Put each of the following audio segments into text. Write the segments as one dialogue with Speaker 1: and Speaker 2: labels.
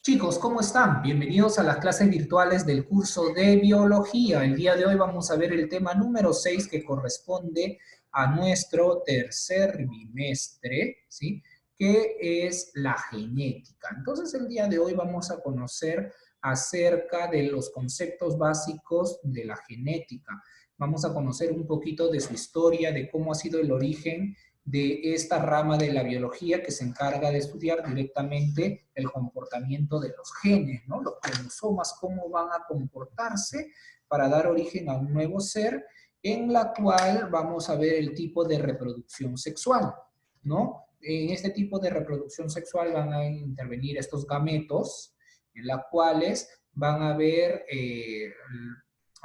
Speaker 1: Chicos, ¿cómo están? Bienvenidos a las clases virtuales del curso de biología. El día de hoy vamos a ver el tema número 6 que corresponde a nuestro tercer bimestre, ¿sí? Que es la genética. Entonces, el día de hoy vamos a conocer acerca de los conceptos básicos de la genética. Vamos a conocer un poquito de su historia, de cómo ha sido el origen de esta rama de la biología que se encarga de estudiar directamente el comportamiento de los genes, ¿no? Los cromosomas, cómo van a comportarse para dar origen a un nuevo ser, en la cual vamos a ver el tipo de reproducción sexual, ¿no? En este tipo de reproducción sexual van a intervenir estos gametos, en las cuales van a haber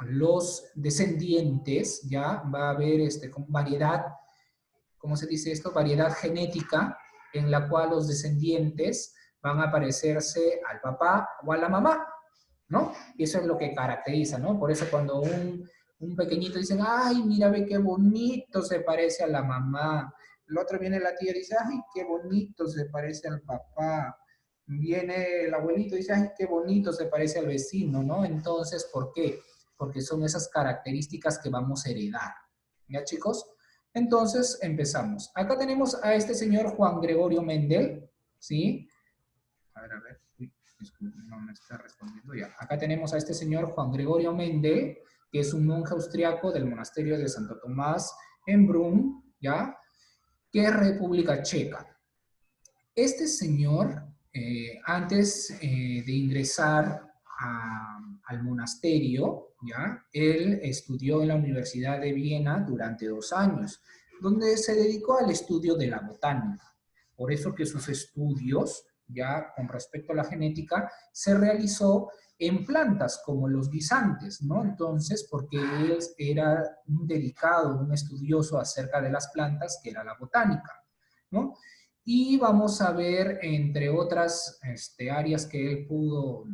Speaker 1: los descendientes, ¿ya? Va a haber variedad, ¿cómo se dice esto? Variedad genética en la cual los descendientes van a parecerse al papá o a la mamá, ¿no? Y eso es lo que caracteriza, ¿no? Por eso cuando un pequeñito dice, ay, mira, ve qué bonito se parece a la mamá. El otro viene la tía y dice, ay, qué bonito se parece al papá. Viene el abuelito y dice, ay, qué bonito se parece al vecino, ¿no? Entonces, ¿por qué? Porque son esas características que vamos a heredar. ¿Ya, chicos? Entonces, empezamos. Acá tenemos a este señor Juan Gregorio Mendel, ¿sí? A ver, uy, no me está respondiendo ya. Acá tenemos a este señor Juan Gregorio Mendel, que es un monje austriaco del monasterio de Santo Tomás en Brunn, ¿ya? Que es República Checa. Este señor, antes de ingresar al monasterio, ¿ya? Él estudió en la Universidad de Viena durante 2 años, donde se dedicó al estudio de la botánica. Por eso que sus estudios, ya con respecto a la genética, se realizó en plantas como los guisantes, ¿no? Entonces, porque él era un dedicado, un estudioso acerca de las plantas, que era la botánica, ¿no? Y vamos a ver, entre otras áreas que él pudo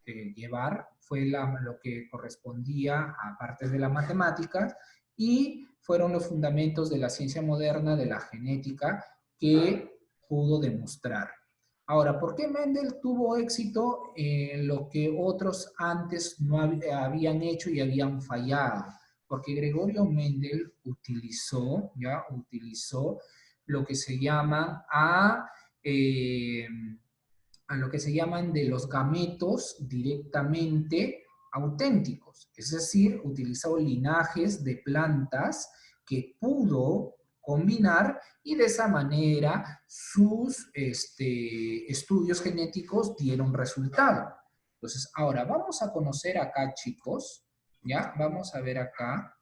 Speaker 1: llevar, fue lo que correspondía a partes de la matemática y fueron los fundamentos de la ciencia moderna de la genética que pudo demostrar. Ahora, ¿por qué Mendel tuvo éxito en lo que otros antes no habían hecho y habían fallado? Porque Gregorio Mendel utilizó lo que se llama a lo que se llaman de los gametos directamente auténticos, es decir, utilizó linajes de plantas que pudo combinar y de esa manera sus estudios genéticos dieron resultado. Entonces, ahora vamos a conocer acá, chicos, ¿ya? Vamos a ver acá.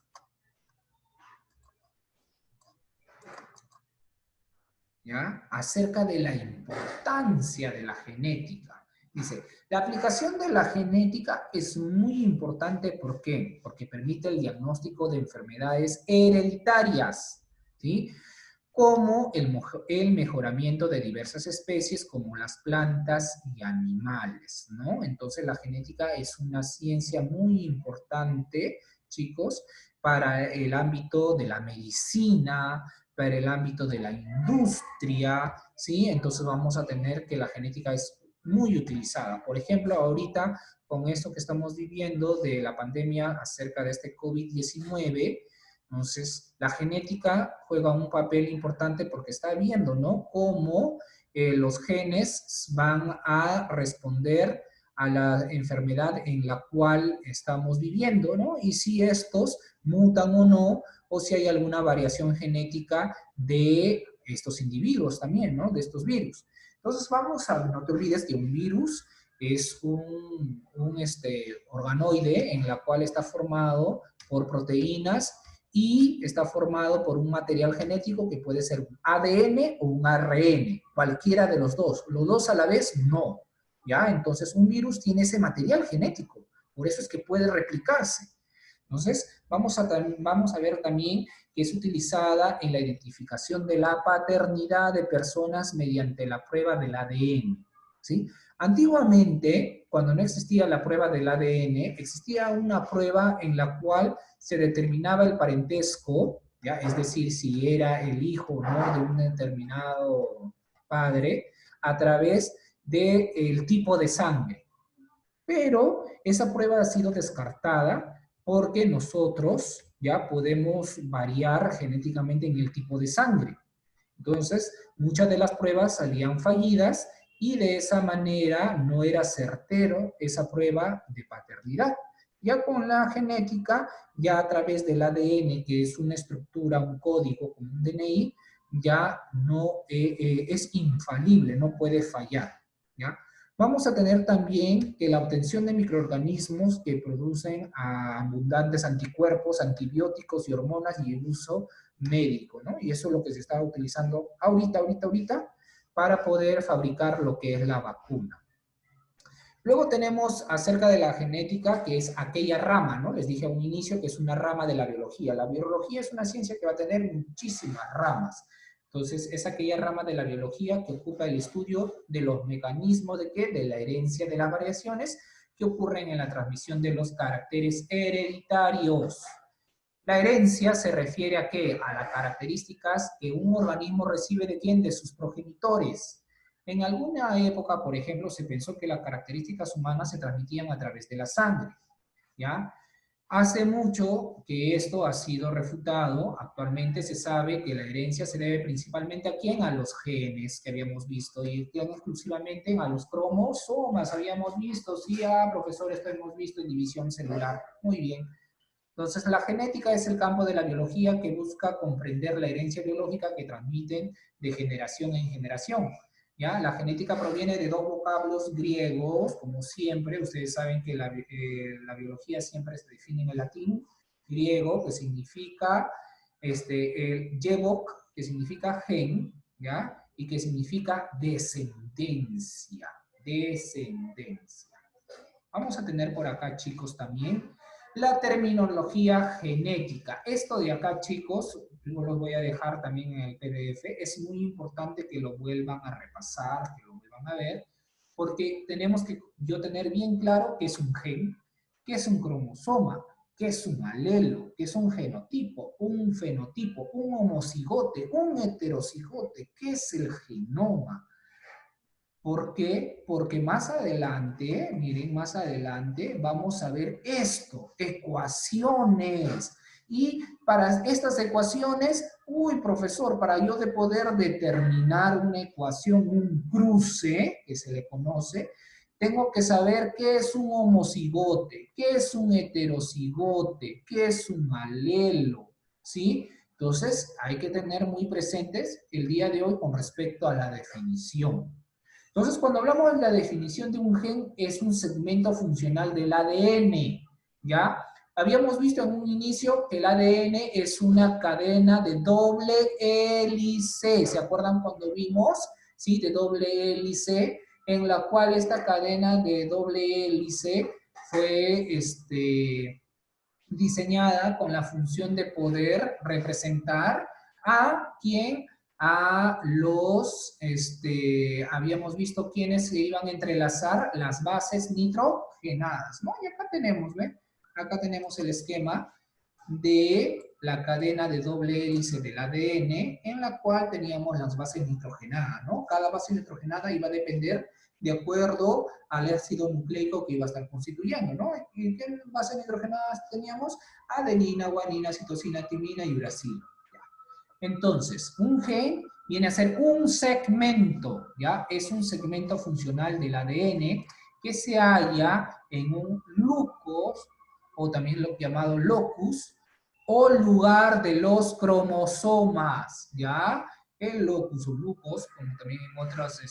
Speaker 1: ¿Ya? Acerca de la importancia de la genética. Dice, la aplicación de la genética es muy importante, ¿por qué? Porque permite el diagnóstico de enfermedades hereditarias, ¿sí? Como el mejoramiento de diversas especies como las plantas y animales, ¿no? Entonces la genética es una ciencia muy importante, chicos, para el ámbito de la medicina, para el ámbito de la industria, ¿sí? Entonces vamos a tener que la genética es muy utilizada. Por ejemplo, ahorita con esto que estamos viviendo de la pandemia acerca de este COVID-19, entonces la genética juega un papel importante porque está viendo, ¿no? Cómo los genes van a responder a la enfermedad en la cual estamos viviendo, ¿no? Y si estos mutan o no, o si hay alguna variación genética de estos individuos también, ¿no? De estos virus. Entonces vamos a, no te olvides que un virus es un organoide en la cual está formado por proteínas y está formado por un material genético que puede ser un ADN o un ARN, cualquiera de los dos a la vez no, ¿ya? Entonces un virus tiene ese material genético, por eso es que puede replicarse. Entonces, vamos a ver también que es utilizada en la identificación de la paternidad de personas mediante la prueba del ADN, ¿sí? Antiguamente, cuando no existía la prueba del ADN, existía una prueba en la cual se determinaba el parentesco, ¿ya? Es decir, si era el hijo o no de un determinado padre, a través del tipo de sangre. Pero esa prueba ha sido descartada porque nosotros ya podemos variar genéticamente en el tipo de sangre. Entonces, muchas de las pruebas salían fallidas y de esa manera no era certero esa prueba de paternidad. Ya con la genética, ya a través del ADN, que es una estructura, un código como un DNI, ya no es infalible, no puede fallar. ¿Ya? Vamos a tener también que la obtención de microorganismos que producen abundantes anticuerpos, antibióticos y hormonas y el uso médico, ¿no? Y eso es lo que se está utilizando ahorita, para poder fabricar lo que es la vacuna. Luego tenemos acerca de la genética, que es aquella rama, ¿no? Les dije a un inicio que es una rama de la biología. La biología es una ciencia que va a tener muchísimas ramas. Entonces, es aquella rama de la biología que ocupa el estudio de los mecanismos de qué, de la herencia de las variaciones que ocurren en la transmisión de los caracteres hereditarios. La herencia se refiere a qué? A las características que un organismo recibe de quién, de sus progenitores. En alguna época, por ejemplo, se pensó que las características humanas se transmitían a través de la sangre, ¿ya? Hace mucho que esto ha sido refutado. Actualmente se sabe que la herencia se debe principalmente a quién, a los genes que habíamos visto, y exclusivamente a los cromosomas habíamos visto. Sí, profesor, esto hemos visto en división celular. Muy bien. Entonces, la genética es el campo de la biología que busca comprender la herencia biológica que transmiten de generación en generación. ¿Ya? La genética proviene de dos vocablos griegos, como siempre. Ustedes saben que la biología siempre se define en el latín griego, que significa el yevok, que significa gen, ¿ya? Y que significa descendencia. Descendencia. Vamos a tener por acá, chicos, también la terminología genética. Esto de acá, chicos, yo los voy a dejar también en el PDF. Es muy importante que lo vuelvan a repasar, que lo vuelvan a ver, porque tenemos que yo tener bien claro qué es un gen, qué es un cromosoma, qué es un alelo, qué es un genotipo, un fenotipo, un homocigote, un heterocigote, qué es el genoma. ¿Por qué? Porque más adelante, miren, más adelante vamos a ver esto, ecuaciones. Y para estas ecuaciones, uy, profesor, para yo de poder determinar una ecuación, un cruce, que se le conoce, tengo que saber qué es un homocigote, qué es un heterocigote, qué es un alelo, ¿sí? Entonces, hay que tener muy presentes el día de hoy con respecto a la definición. Entonces, cuando hablamos de la definición de un gen, es un segmento funcional del ADN, ¿ya? Habíamos visto en un inicio que el ADN es una cadena de doble hélice. ¿Se acuerdan cuando vimos? Sí, de doble hélice, en la cual esta cadena de doble hélice fue diseñada con la función de poder representar a quien a los, habíamos visto quiénes se iban a entrelazar las bases nitrogenadas, ¿no? Y acá tenemos, ¿ven? Acá tenemos el esquema de la cadena de doble hélice del ADN, en la cual teníamos las bases nitrogenadas, ¿no? Cada base nitrogenada iba a depender de acuerdo al ácido nucleico que iba a estar constituyendo, ¿no? ¿Y qué bases nitrogenadas teníamos? Adenina, guanina, citosina, timina y uracilo. Entonces, un gen viene a ser un segmento, ¿ya? Es un segmento funcional del ADN que se halla en un locus, o también lo llamado locus, o lugar de los cromosomas, ¿ya? El locus o locus, como también en otras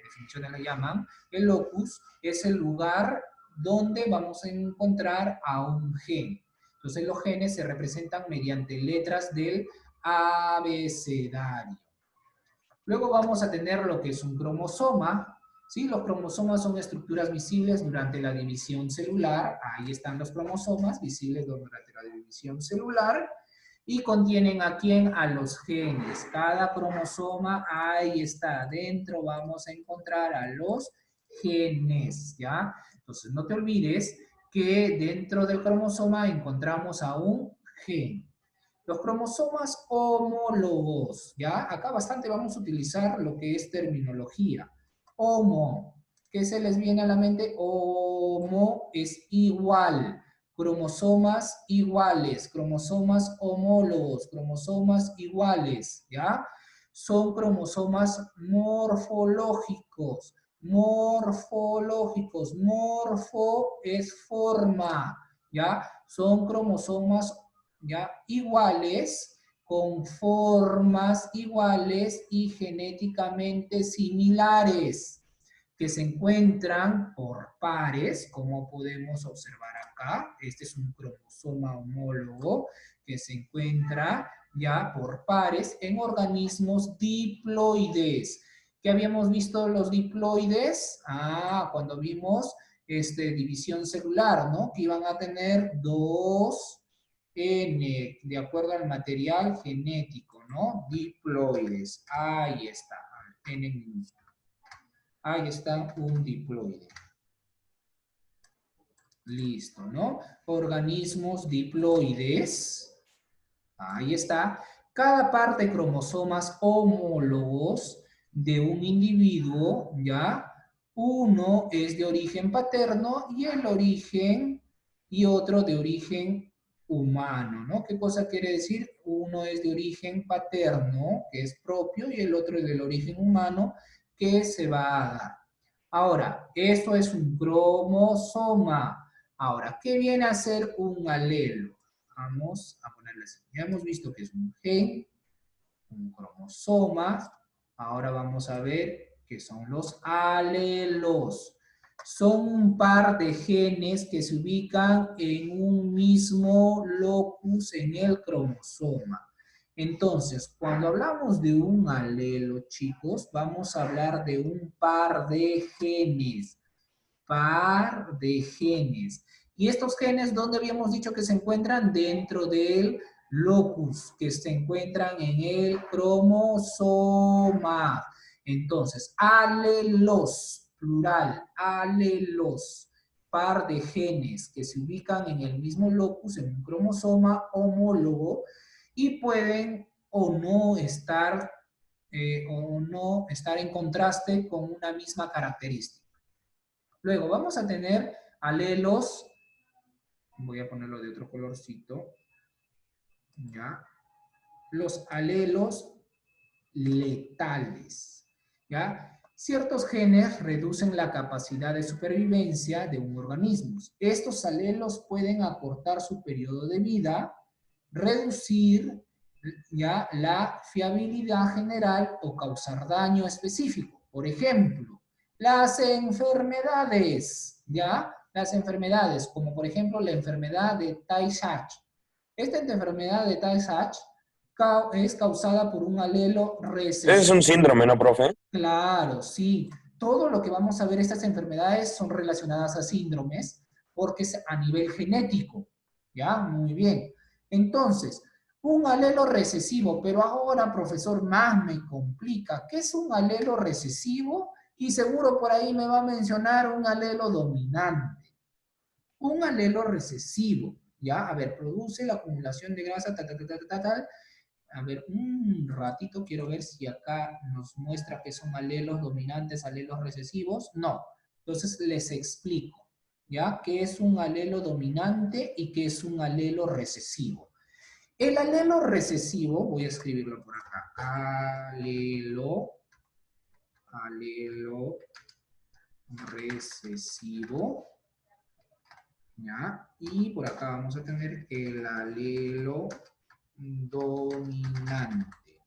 Speaker 1: definiciones la llaman, el locus es el lugar donde vamos a encontrar a un gen. Entonces los genes se representan mediante letras del abecedario. Luego vamos a tener lo que es un cromosoma. ¿Sí? Los cromosomas son estructuras visibles durante la división celular. Ahí están los cromosomas visibles durante la división celular. Y contienen a quién? A los genes. Cada cromosoma, ahí está. Adentro vamos a encontrar a los genes, ¿ya? Entonces, no te olvides que dentro del cromosoma encontramos a un gen. Los cromosomas homólogos, ¿ya? Acá bastante vamos a utilizar lo que es terminología. Homo, ¿Qué se les viene a la mente? Homo es igual. Cromosomas iguales, cromosomas homólogos, cromosomas iguales, ¿ya? Son cromosomas morfológicos, morfológicos, morfo es forma, ¿ya? Son cromosomas, ¿ya? Iguales, con formas iguales y genéticamente similares, que se encuentran por pares, como podemos observar acá. Este es un cromosoma homólogo que se encuentra ya por pares en organismos diploides. ¿Qué habíamos visto los diploides? Cuando vimos división celular, ¿no? Que iban a tener 2N, de acuerdo al material genético, ¿no? Diploides. Ahí está, N minúsculo. Ahí está un diploide. Listo, ¿no? Organismos diploides. Ahí está. Cada parte de cromosomas homólogos de un individuo, ¿ya? Uno es de origen paterno y otro de origen humano, ¿no? ¿Qué cosa quiere decir? Uno es de origen paterno, que es propio, y el otro es del origen humano, que se va a dar. Ahora, esto es un cromosoma. Ahora, ¿qué viene a ser un alelo? Vamos a ponerle así. Ya hemos visto que es un gen, un cromosoma. Ahora vamos a ver qué son los alelos. Son un par de genes que se ubican en un mismo locus en el cromosoma. Entonces, cuando hablamos de un alelo, chicos, vamos a hablar de un par de genes. Par de genes. Y estos genes, ¿dónde habíamos dicho que se encuentran? Dentro del locus, que se encuentran en el cromosoma. Entonces, alelos, plural, alelos, par de genes que se ubican en el mismo locus, en un cromosoma homólogo, y pueden o no estar en contraste con una misma característica. Luego vamos a tener alelos, voy a ponerlo de otro colorcito, ¿ya? Los alelos letales, ¿ya? Ciertos genes reducen la capacidad de supervivencia de un organismo. Estos alelos pueden acortar su periodo de vida, reducir ya la fiabilidad general o causar daño específico. Por ejemplo, las enfermedades, ¿ya? Las enfermedades, como por ejemplo la enfermedad de Tay-Sachs. Esta enfermedad de Tay-Sachs es causada por un alelo
Speaker 2: Ese es un
Speaker 1: recesivo.
Speaker 2: síndrome, ¿no, profe?
Speaker 1: Claro, sí. Todo lo que vamos a ver, estas enfermedades son relacionadas a síndromes porque es a nivel genético. ¿Ya? Muy bien. Entonces, un alelo recesivo, pero ahora, profesor, más me complica. ¿Qué es un alelo recesivo? Y seguro por ahí me va a mencionar un alelo dominante. Un alelo recesivo, ¿ya? A ver, produce la acumulación de grasa, tal. A ver, un ratito, quiero ver si acá nos muestra que son alelos dominantes, alelos recesivos. No. Entonces les explico, ¿ya? ¿Qué es un alelo dominante y qué es un alelo recesivo? El alelo recesivo, voy a escribirlo por acá. Alelo recesivo, ¿ya? Y por acá vamos a tener el alelo dominante.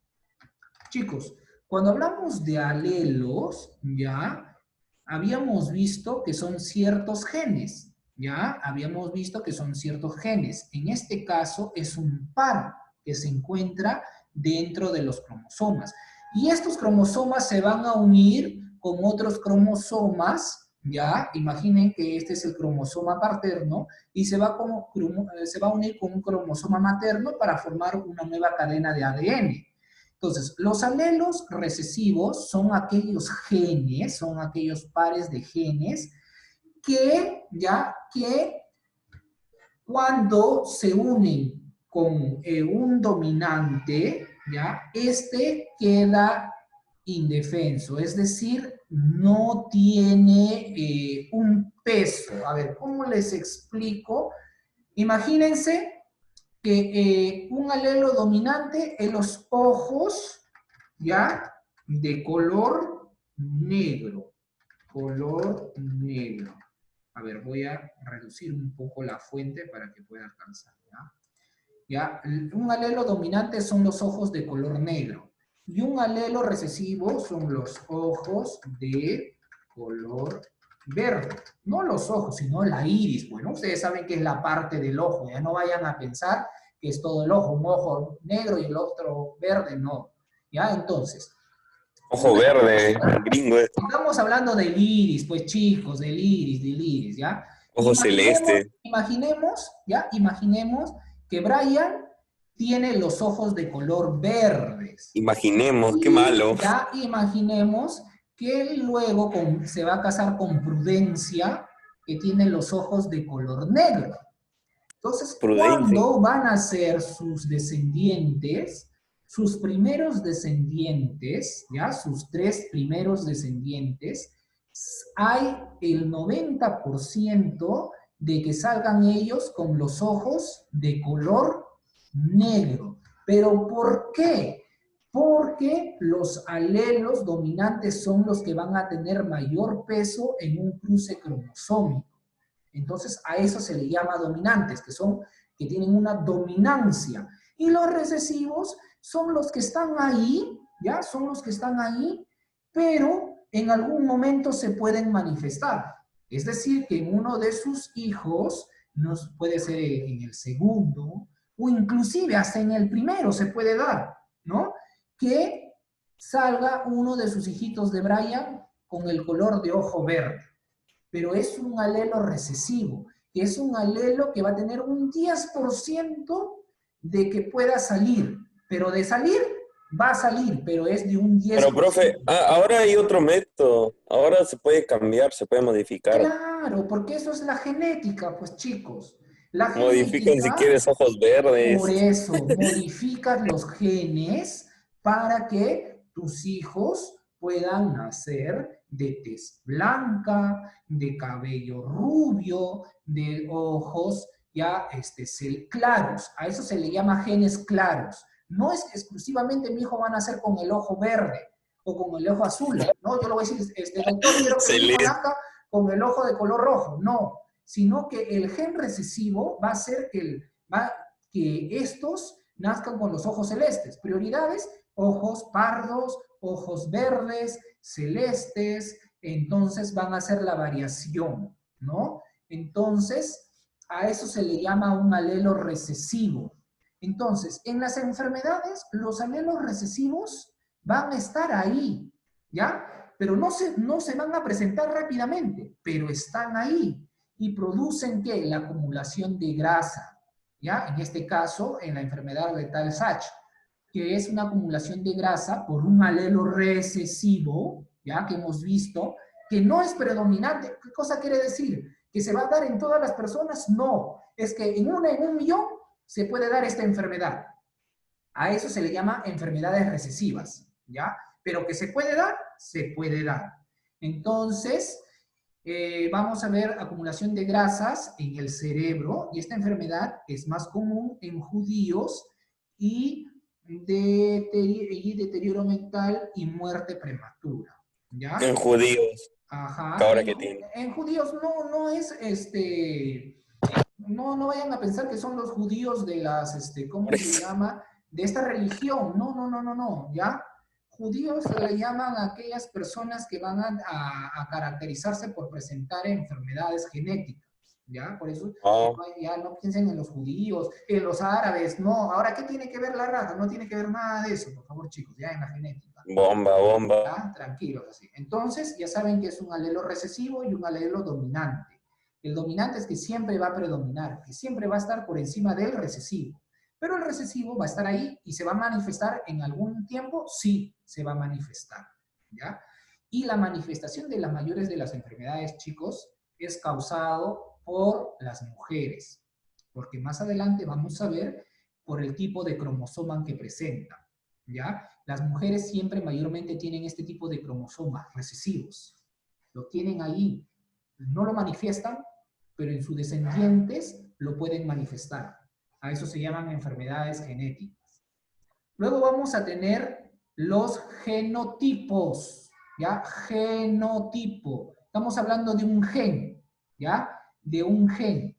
Speaker 1: Chicos, cuando hablamos de alelos, ya habíamos visto que son ciertos genes, ya habíamos visto que son ciertos genes. En este caso es un par que se encuentra dentro de los cromosomas. Y estos cromosomas se van a unir con otros cromosomas, ya, imaginen que este es el cromosoma paterno y se va a unir con un cromosoma materno para formar una nueva cadena de ADN. Entonces, los alelos recesivos son aquellos genes, son aquellos pares de genes que cuando se unen con un dominante, este queda indefenso, es decir, no tiene un peso. A ver, ¿cómo les explico? Imagínense que un alelo dominante en los ojos, ¿ya? De color negro. Color negro. A ver, voy a reducir un poco la fuente para que pueda alcanzar, ¿ya? ¿Ya? Un alelo dominante son los ojos de color negro. Y un alelo recesivo son los ojos de color verde. No los ojos, sino la iris. Bueno, ustedes saben que es la parte del ojo. Ya no vayan a pensar que es todo el ojo. Un ojo negro y el otro verde, no. ¿Ya? Entonces,
Speaker 2: Ojo verde, gringo,
Speaker 1: estamos hablando del iris, pues chicos, del iris, ¿ya?
Speaker 2: ojo celeste.
Speaker 1: ¿ya? Imaginemos que Brian tiene los ojos de color verdes.
Speaker 2: Imaginemos, qué
Speaker 1: Y
Speaker 2: malo.
Speaker 1: ya imaginemos que él luego se va a casar con Prudencia, que tiene los ojos de color negro. Entonces,
Speaker 2: Prudente.
Speaker 1: ¿cuándo van a ser sus descendientes, sus primeros descendientes, ya, sus tres primeros descendientes? Hay el 90% de que salgan ellos con los ojos de color negro. ¿Pero por qué? Porque los alelos dominantes son los que van a tener mayor peso en un cruce cromosómico. Entonces a eso se le llama dominantes, que tienen una dominancia. Y los recesivos son los que están ahí, ¿ya? Son los que están ahí, pero en algún momento se pueden manifestar. Es decir, que en uno de sus hijos, puede ser en el segundo, o inclusive hasta en el primero se puede dar, ¿no? Que salga uno de sus hijitos de Brian con el color de ojo verde, pero es un alelo recesivo, que es un alelo que va a tener un 10% de que pueda salir, pero de salir, va a salir, pero es de un
Speaker 2: Pero, profe,
Speaker 1: 10%.
Speaker 2: ahora hay otro método. Ahora se puede cambiar, se puede modificar.
Speaker 1: Claro, porque eso es la genética, pues chicos. La
Speaker 2: Modifican si
Speaker 1: genética,
Speaker 2: quieres ojos
Speaker 1: por
Speaker 2: verdes.
Speaker 1: eso, modificas los genes para que tus hijos puedan nacer de tez blanca, de cabello rubio, de ojos ya claros. A eso se le llama genes claros. No es que exclusivamente mi hijo va a nacer con el ojo verde o con el ojo azul. No, yo le voy a decir, doctor, quiero que mi hijo
Speaker 2: Celeste.
Speaker 1: nazca con el ojo de color rojo. No, sino que el gen recesivo va a hacer que estos nazcan con los ojos celestes. Prioridades, ojos pardos, ojos verdes, celestes, entonces van a hacer la variación, ¿no? Entonces, a eso se le llama un alelo recesivo. Entonces, en las enfermedades, los alelos recesivos van a estar ahí, ¿ya? Pero no se van a presentar rápidamente, pero están ahí y producen ¿qué? La acumulación de grasa, ¿ya? En este caso, en la enfermedad de Tal-Sachs, que es una acumulación de grasa por un alelo recesivo, ¿ya? Que hemos visto, que no es predominante. ¿Qué cosa quiere decir? ¿Que se va a dar en todas las personas? No. Es que en un millón se puede dar esta enfermedad. A eso se le llama enfermedades recesivas, ¿ya? Pero que se puede dar, se puede dar. Entonces, vamos a ver acumulación de grasas en el cerebro, y esta enfermedad es más común en judíos y, deterioro mental y muerte prematura,
Speaker 2: En
Speaker 1: ¿ya?
Speaker 2: judíos.
Speaker 1: Ajá,
Speaker 2: Ahora que tiene.
Speaker 1: en judíos no es no vayan a pensar que son los judíos de las, ¿cómo
Speaker 2: Por
Speaker 1: se
Speaker 2: eso.
Speaker 1: llama? De esta religión. No, ¿ya? Judíos se le llaman a aquellas personas que van a caracterizarse por presentar enfermedades genéticas, ¿ya? Por eso
Speaker 2: Oh,
Speaker 1: ya no piensen en los judíos, en los árabes, no. Ahora, ¿qué tiene que ver la raza? No tiene que ver nada de eso, por favor, chicos, ya en la genética.
Speaker 2: bomba, bomba.
Speaker 1: ¿Ya? Tranquilos así. Entonces, ya saben que es un alelo recesivo y un alelo dominante. El dominante es que siempre va a predominar, que siempre va a estar por encima del recesivo. Pero el recesivo va a estar ahí y se va a manifestar en algún tiempo, sí, se va a manifestar, ¿ya? Y la manifestación de las mayores de las enfermedades, chicos, es causado por las mujeres, porque más adelante vamos a ver por el tipo de cromosoma que presentan, ¿ya? Las mujeres siempre mayormente tienen este tipo de cromosomas recesivos. Lo tienen ahí, no lo manifiestan, pero en sus descendientes lo pueden manifestar. A eso se llaman enfermedades genéticas. Luego vamos a tener los genotipos, ¿ya? Genotipo. Estamos hablando de un gen, ¿ya? De un gen.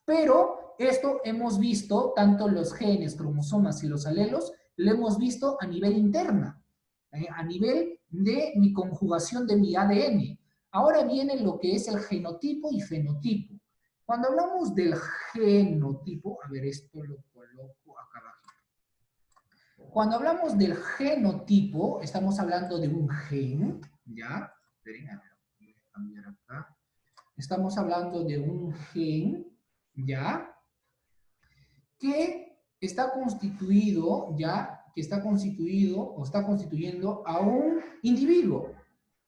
Speaker 1: Pero esto hemos visto, tanto los genes, cromosomas y los alelos, lo hemos visto a nivel interna, a nivel de mi conjugación de mi ADN. Ahora viene lo que es el genotipo y fenotipo. Cuando hablamos del genotipo, a ver, esto lo coloco acá abajo. Cuando hablamos del genotipo, estamos hablando de un gen, ¿ya? Esperen, a ver, voy a cambiar acá. Estamos hablando de un gen, ¿ya? Que está constituido, ¿ya? Que está constituido o está constituyendo a un individuo.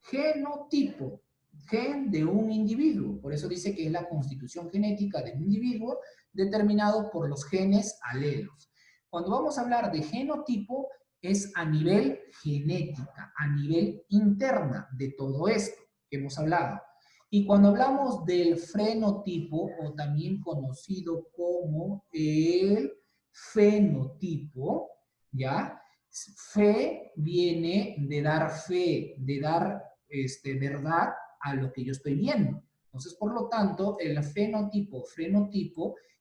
Speaker 1: Genotipo, gen de un individuo. Por eso dice que es la constitución genética de un individuo determinado por los genes alelos. Cuando vamos a hablar de genotipo, es a nivel genética, a nivel interna de todo esto que hemos hablado. Y cuando hablamos del fenotipo, o también conocido como el fenotipo, ¿ya? Fe viene de dar fe, de dar verdad a lo que yo estoy viendo. Entonces, por lo tanto, el fenotipo,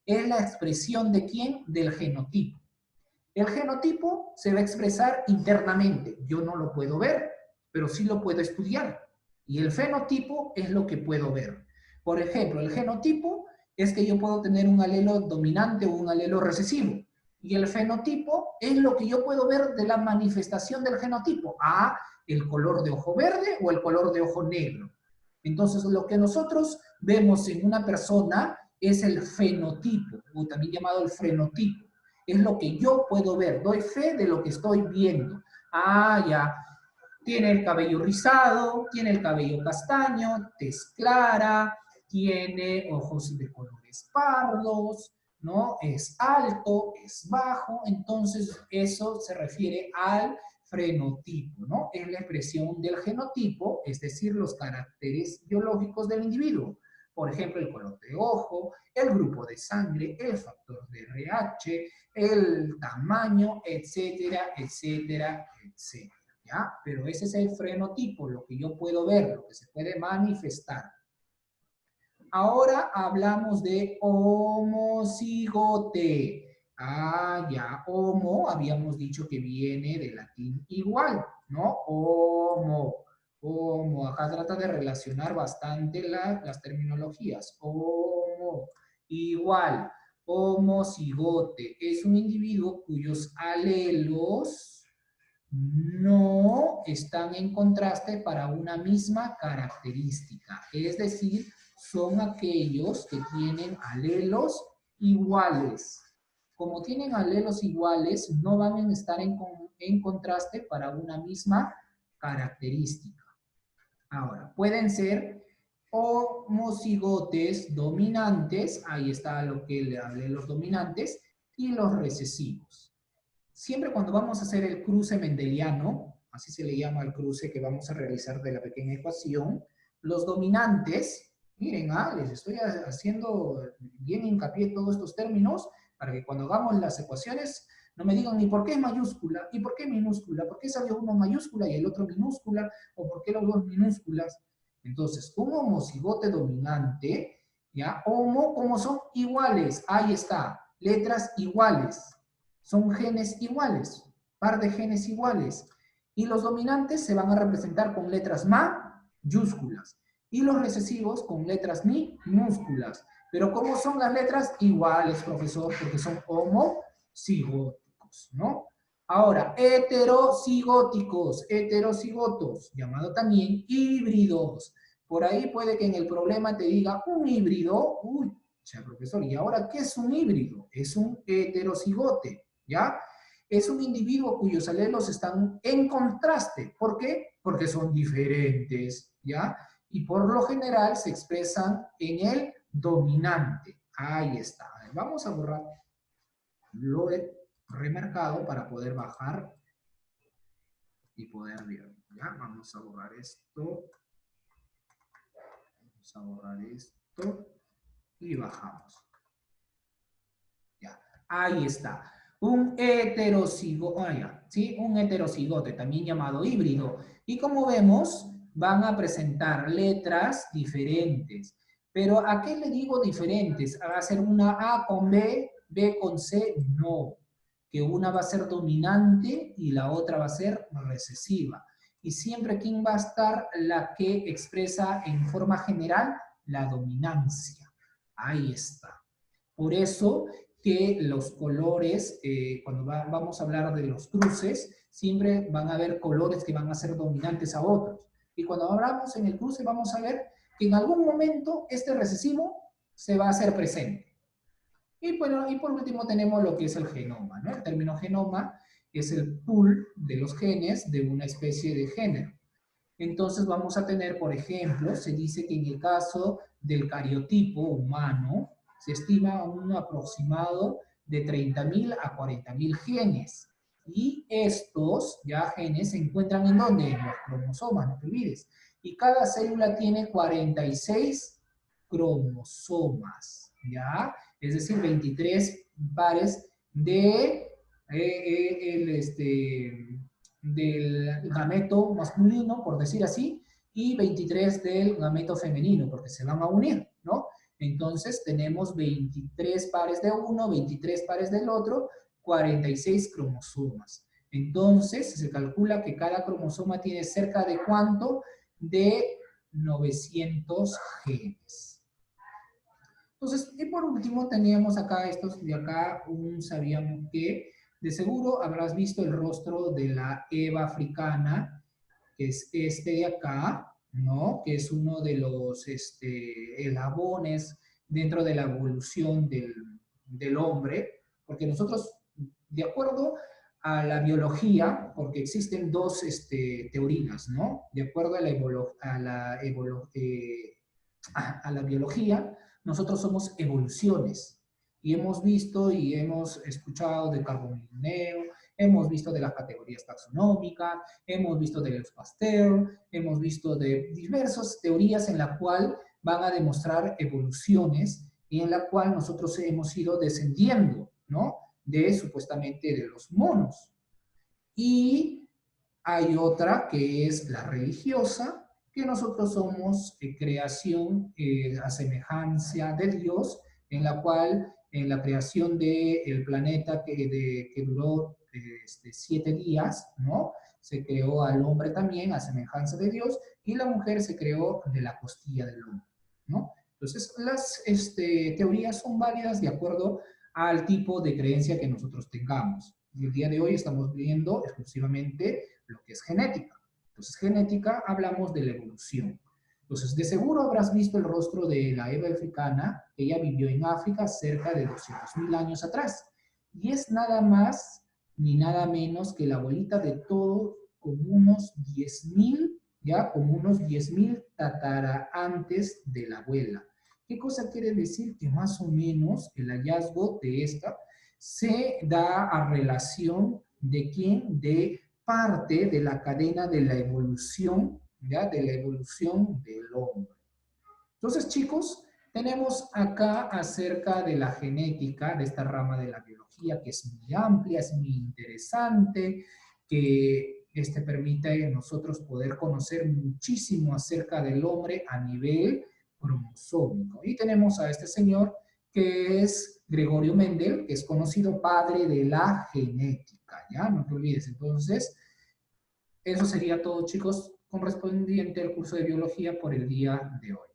Speaker 1: es la expresión de quién? Del genotipo. El genotipo se va a expresar internamente. Yo no lo puedo ver, pero sí lo puedo estudiar. Y el fenotipo es lo que puedo ver. Por ejemplo, el genotipo es que yo puedo tener un alelo dominante o un alelo recesivo. Y el fenotipo es lo que yo puedo ver de la manifestación del genotipo. El color de ojo verde o el color de ojo negro. Entonces, lo que nosotros vemos en una persona es el fenotipo, o también llamado el fenotipo. Es lo que yo puedo ver, doy fe de lo que estoy viendo. Ya, tiene el cabello rizado, tiene el cabello castaño, tez clara, tiene ojos de colores pardos, ¿no? Es alto, es bajo, entonces eso se refiere al fenotipo, ¿no? Es la expresión del genotipo, es decir, los caracteres biológicos del individuo. Por ejemplo, el color de ojo, el grupo de sangre, el factor de RH, el tamaño, etcétera, etcétera, etcétera. ¿Ya? Pero ese es el fenotipo, lo que yo puedo ver, lo que se puede manifestar. Ahora hablamos de homocigote. Ya, homo, habíamos dicho que viene del latín igual, ¿no? Homo, acá trata de relacionar bastante las terminologías. Homo, igual, homocigote, es un individuo cuyos alelos no están en contraste para una misma característica. Es decir, son aquellos que tienen alelos iguales. Como tienen alelos iguales, no van a estar en contraste para una misma característica. Ahora, pueden ser homocigotes dominantes, ahí está lo que le hablé, los dominantes, y los recesivos. Siempre cuando vamos a hacer el cruce mendeliano, así se le llama al cruce que vamos a realizar de la pequeña ecuación, los dominantes, miren, les estoy haciendo bien hincapié en todos estos términos para que cuando hagamos las ecuaciones no me digan ni por qué es mayúscula, y por qué minúscula, por qué salió uno mayúscula y el otro minúscula, o por qué los dos minúsculas. Entonces, un homocigote dominante, ¿ya? Homo, como son iguales, ahí está, letras iguales. Son genes iguales, par de genes iguales. Y los dominantes se van a representar con letras mayúsculas. Y los recesivos con letras minúsculas. Pero ¿cómo son las letras? Iguales, profesor, porque son homocigóticos, ¿no? Ahora, heterocigóticos, heterocigotos, llamado también híbridos. Por ahí puede que en el problema te diga un híbrido, profesor, ¿y ahora qué es un híbrido? Es un heterocigote. ¿Ya? Es un individuo cuyos alelos están en contraste. ¿Por qué? Porque son diferentes, ¿ya? Y por lo general se expresan en el dominante. Ahí está. Vamos a borrar. Lo he remarcado para poder bajar y poder ver. ¿Ya? Vamos a borrar esto. Vamos a borrar esto. Y bajamos. Ya. Ahí está. Un heterocigote, ¿sí? Un heterocigote, también llamado híbrido. Y como vemos, van a presentar letras diferentes. Pero ¿a qué le digo diferentes? ¿Va a ser una A con B, B con C? No. Que una va a ser dominante y la otra va a ser recesiva. Y siempre, ¿quién va a estar? La que expresa en forma general la dominancia. Ahí está. Por eso que los colores, cuando vamos a hablar de los cruces, siempre van a haber colores que van a ser dominantes a otros. Y cuando hablamos en el cruce, vamos a ver que en algún momento este recesivo se va a hacer presente. Y bueno, y por último tenemos lo que es el genoma, ¿no? El término genoma es el pool de los genes de una especie de género. Entonces vamos a tener, por ejemplo, se dice que en el caso del cariotipo humano, se estima un aproximado de 30.000 a 40.000 genes. Y estos ya genes se encuentran ¿en dónde? En los cromosomas, no te olvides. Y cada célula tiene 46 cromosomas, ¿ya? Es decir, 23 pares de del gameto masculino, por decir así, y 23 del gameto femenino, porque se van a unir, ¿no? Entonces tenemos 23 pares de uno, 23 pares del otro, 46 cromosomas. Entonces se calcula que cada cromosoma tiene cerca de ¿cuánto? De 900 genes. Entonces, y por último teníamos acá estos de acá, sabíamos que de seguro habrás visto el rostro de la Eva africana, que es este de acá, ¿no? Que es uno de los eslabones dentro de la evolución del hombre, porque nosotros, de acuerdo a la biología, porque existen dos teorías, ¿no? De acuerdo a la biología, nosotros somos evoluciones. Y hemos visto y hemos escuchado de Carbonell, hemos visto de las categorías taxonómicas, hemos visto de los Pasteur, hemos visto de diversas teorías en la cual van a demostrar evoluciones y en la cual nosotros hemos ido descendiendo, ¿no? De supuestamente de los monos. Y hay otra que es la religiosa, que nosotros somos creación a semejanza de Dios, en la cual en la creación del planeta que duró 7 días, ¿no? Se creó al hombre también a semejanza de Dios y la mujer se creó de la costilla del hombre, ¿no? Entonces, las teorías son válidas de acuerdo al tipo de creencia que nosotros tengamos. Y el día de hoy estamos viendo exclusivamente lo que es genética. Entonces, genética, hablamos de la evolución. Entonces, de seguro habrás visto el rostro de la Eva africana. Ella vivió en África cerca de 200.000 años atrás. Y es nada más ni nada menos que la abuelita de todo, como unos 10.000, ya, como unos 10.000 tatara antes de la abuela. ¿Qué cosa quiere decir? Que más o menos el hallazgo de esta se da a relación de quién, de parte de la cadena de la evolución, ¿ya? De la evolución del hombre. Entonces, chicos, tenemos acá acerca de la genética, de esta rama de la biología, que es muy amplia, es muy interesante, que permite a nosotros poder conocer muchísimo acerca del hombre a nivel cromosómico. Y tenemos a este señor que es Gregorio Mendel, que es conocido padre de la genética, ¿ya? No te olvides. Entonces, eso sería todo, chicos, correspondiente al curso de biología por el día de hoy.